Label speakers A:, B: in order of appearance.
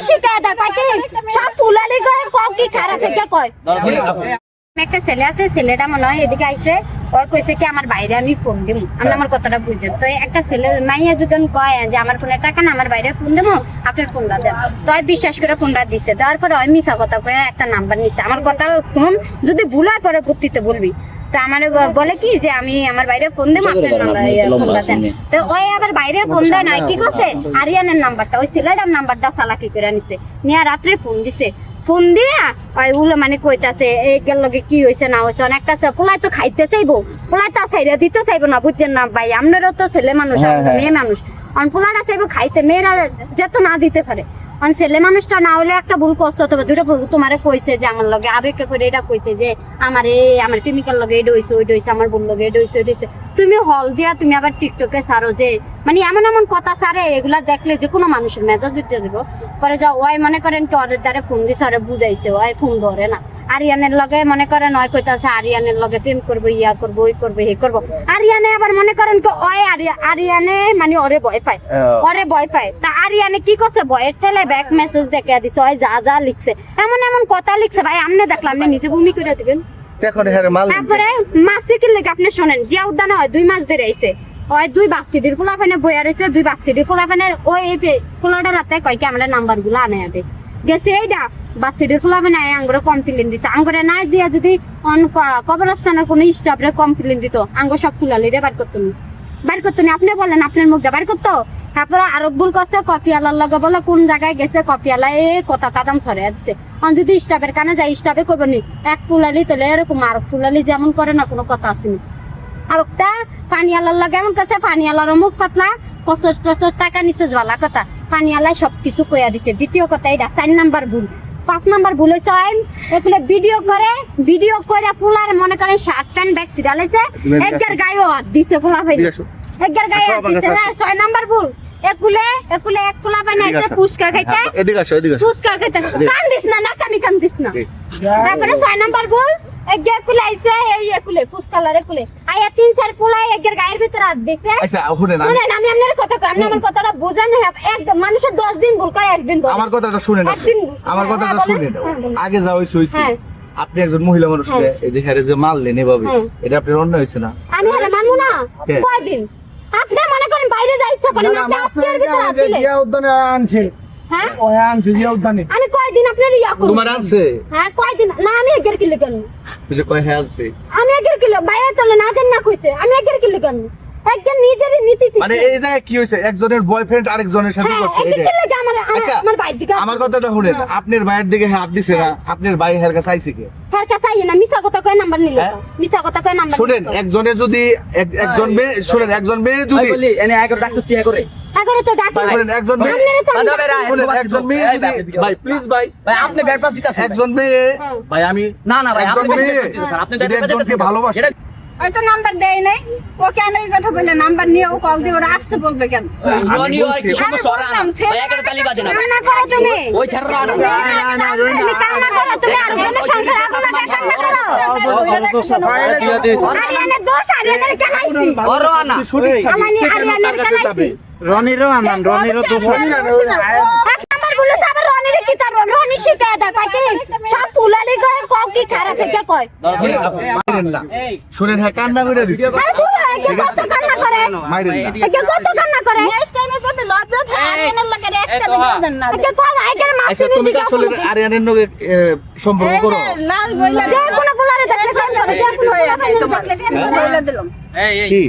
A: শিকায়ত কয় কি সব ফুলালি করে কি খারাপ হয়েছে কয় একটা ছেলে আছে ছেলেটা মনে হয় এদিকে আইছে ওই কইছে কি আমার বাইরে আমি ফোন দিব আমি আমার কথাটা বুঝে তো একটা ছেলে মাইয়া যখন কয় যে আমার ফোনে টাকা না আমার বাইরে ফোন দেবো আপনার ফোনটা দেন তো বিশ্বাস করে ফোনটা দিছে দেওয়ার পরে ওই মিছা কথা কয়ে একটা নাম্বার নিছে আমার কথা ফোন যদি ভুল হয় পরে ভর্তিতে বলবি তো আমার বলে কি যে আমি আমার বাইরে ফোন দেবো আপনার ফোনটা দেন তো ওই আবার বাইরে ফোন দেয় না কি করছে আরিয়ানের নাম্বারটা ওই ছেলেটার নাম্বারটা চালাকি করে নিছে নিয়ে রাত্রে ফোন দিছে ফোন দিয়া ওগুলো মানে কইতাছে এর লগে কি হয়েছে না হয়েছে অনেকটা পোলাই তো খাইতে চাইবো পোলাই তো সাইডে দিতে চাইবো না বুঝছেন না ভাই আপনারও তো ছেলে মানুষ মেয়ে মানুষ পোলাটা চাইবো খাইতে মেয়েরা যত না দিতে পারে ছেলে মানুষটা না হলে একটা ভুল কষ্ট হতে হবে দুটো ভুল তোমারে কইছে যে আমার লগে আবেগকে পরে এটা কইছে যে আমার প্রেমিকার লগে এটা হয়েছে ওইটা হয়েছে আমার বোন লগে এটা হয়েছে ওইটা হয়েছে তুমি হল দিয়া তুমি আবার টিকটকে ছাড়ো যে মানে এমন এমন কথা ছাড়ে এগুলা দেখলে যে কোনো মানুষের মেজাজ উঠতে দিব পরে যা ওই মনে করেন কি ওদের দ্বারা ফোন দিছে ওরে বুঝাইছে ওই ফোন ধরে না আরিয়ানের লগে মনে করেন ওই কইতাছে আরিয়ানের লগে প্রেম করবো ইয়া করবো ওই করবো হে করবো আরিয়ানে আবার মনে করেন কি ওই আরিয়ানে মানে ওরে ভয় পায় তা আরিয়ানে কি করছে ভয়ের ঠেলে ব্যাক মেসেজ দেখে দিছে ওই যা যা লিখছে এমন এমন কথা লিখছে ভাই আমনে দেখলাম আপনি নিজে ভূমি করে দিবেন তারপরে মাসি কি লেগে আপনি শোনেন জিয়া উদ্যানে হয় 2 মাস ধরে আইছে ওই 2 বাক্সিডির ফুলাফানে বইয়া রয়েছে 2 বাক্সিডির ফুলাফানের ওই ফুলাটা রাতে কয় কি আমরা নাম্বার গুলো আনে আদে গেছে এইটা বাচ্চাদের ফুলাফানে আঙ্গুরে কমপ্লেন দিছে আঙ্গুরে না দিয়া যদি কবরস্থানের কোনো স্টাফরে কমপ্লেন দিত আঙ্গুর সব ফুলালিরে বার করতো আপনি বলেন আপনার মুখ দিয়ে বার করতো তারপরে আরো ভুল করছে কফিওয়ালার লগে বলে কোন জায়গায় গেছে কফিওয়ালা কথা কাদাম ছড়াই দিছে যদি স্টাফের কানে যায় স্টাফে কইব নি এক ফুলালি তোলে এরকম আর ফুলালি যেমন করে না কোনো কথা আসেনি আর একটা পানিওয়ালার লগে এমন কাছে পানিওয়ালার মুখ পাতলা কষ্ট টাকা নিচে জ্বালা কথা পানিওয়ালাই সবকিছু কইয়া দিছে দ্বিতীয় কথা এটা 4 নাম্বার ভুল 5 নাম্বার ভুল হয়েছে এগুলো ভিডিও করে ফুলার মনে করেন শার্ট প্যান্ট ব্যাগ সিরালাইছে একগার গায়ে হাত দিছে ফুলা ফেলে একগার গায়ে হাত দিছে 6 নাম্বার ভুল একুলে এক ফুলা বানাইছে ফুসকা খাইতে ফুসকা খাইতে কান্দিস না তারপরে 6 নাম্বার ভুল একগার কুলাইছে এই একুলে ফুসকালার একুলে আয়া 3-4 ফুলাই একগার গায়ের ভিতর হাত দিছে আচ্ছা শুনেন আমি আপনার কথা কই আপনি আমার কথাটা বোঝেন এক মানুষের 10 দিন ভুল করে একদিন ধরে
B: আমার কথাটা শুনেন আগে যা হইছে আপনি একজন মহিলা মানুষকে এই যে হারে যে মারলেন এভাবে এটা আপনার অন্য হইছে না
A: আমি হারে মানবো না কয়দিন আপনি মনে করেন বাইরে যা ইচ্ছা করেন আপনি আপনার ভিতর হাত দিলে
B: জিয়া উদ্যানে আনছে
A: হ্যাঁ
B: ওই আনছে জিয়া উদ্যানে
A: আমি কয়দিন আপনার ইয়া করব
B: তোমার আনছে
A: হ্যাঁ কয়দিন না আমি এগের কিলে কেন
B: তুই যে কয় আনছে
A: আমি এগের কিলে বাইরে তোলে না জান না কইছে আমি এগের কিলে কেন একজন নিজেরই নীতি ঠিক
B: মানে এই জায়গায় কি হইছে একজনের বয়ফ্রেন্ড আরেকজনের সাথে করছে এটা
A: আমার ভাই দিকে
B: আমার কথাটা শুনেন আপনার ভাইয়ের দিকে হাত দিছে না আপনার ভাই হের কাছে আইছে কি
A: হের কাছে আইছে না মিছা কথা কয় নাম্বার নিল মিছা কথা কয় নাম্বার
B: শুনেন একজনের যদি একজন মেয়ে যদি
C: বলি এনে আগে ডাকছস কি করে
A: আগরে তো ডাকি
B: শুনেন একজন মেয়ে যদি ভাই প্লিজ ভাই
C: আপনি ব্যাড পাস দিতাছেন
B: একজন মেয়ে ভাই আমি
C: না ভাই
B: একজন মেয়ে
C: আপনি
B: একজনকে ভালোবাসে
D: ওই তো নাম্বার দেয় নাই ও কেন এই কথা বলে নাম্বার নিয়ে ও কল দিয়ে ওরা আসতে বলবে কেন
C: রনি ওই কি সমস্যা ওরা ভাই একে তালি বাজে না
A: কান্না করো তুমি
C: ওই ছাড়রা
A: তুমি কান্না করো তুমি আর কোনো সংসার আসলে কান্না করো আরিয়ানের দোষ আরিয়ানের কেলাইছি
C: ওর না
A: আরিয়ানের কেলাইছি
E: রনিরও দোষ
A: নাম্বার বলে আবার রনির কি তার রনি শিকায়ত কয় কি সব ফুলালি করে কি খারাপ হয়েছে কয়
B: মাইরেন না শুনেন হ্যাঁ কান্না করে দিছে
A: আরে দূর একে কত কান্না করে
B: মাইরেন না
A: একে কত কান্না করে
D: নেক্সট টাইমে যদি লজ্জা থাকে আরিয়ানের লাগে একটা ভিডিও দেন না
A: একে কল আইকার মাসি
B: আচ্ছা তুমি আসলে আরিয়ানের লগে সম্পর্ক করো
D: লাল বইলা
A: যে কোনো ফুলারে দেখে
D: হয়ে যায় তোমার বইলা দিলাম
B: কি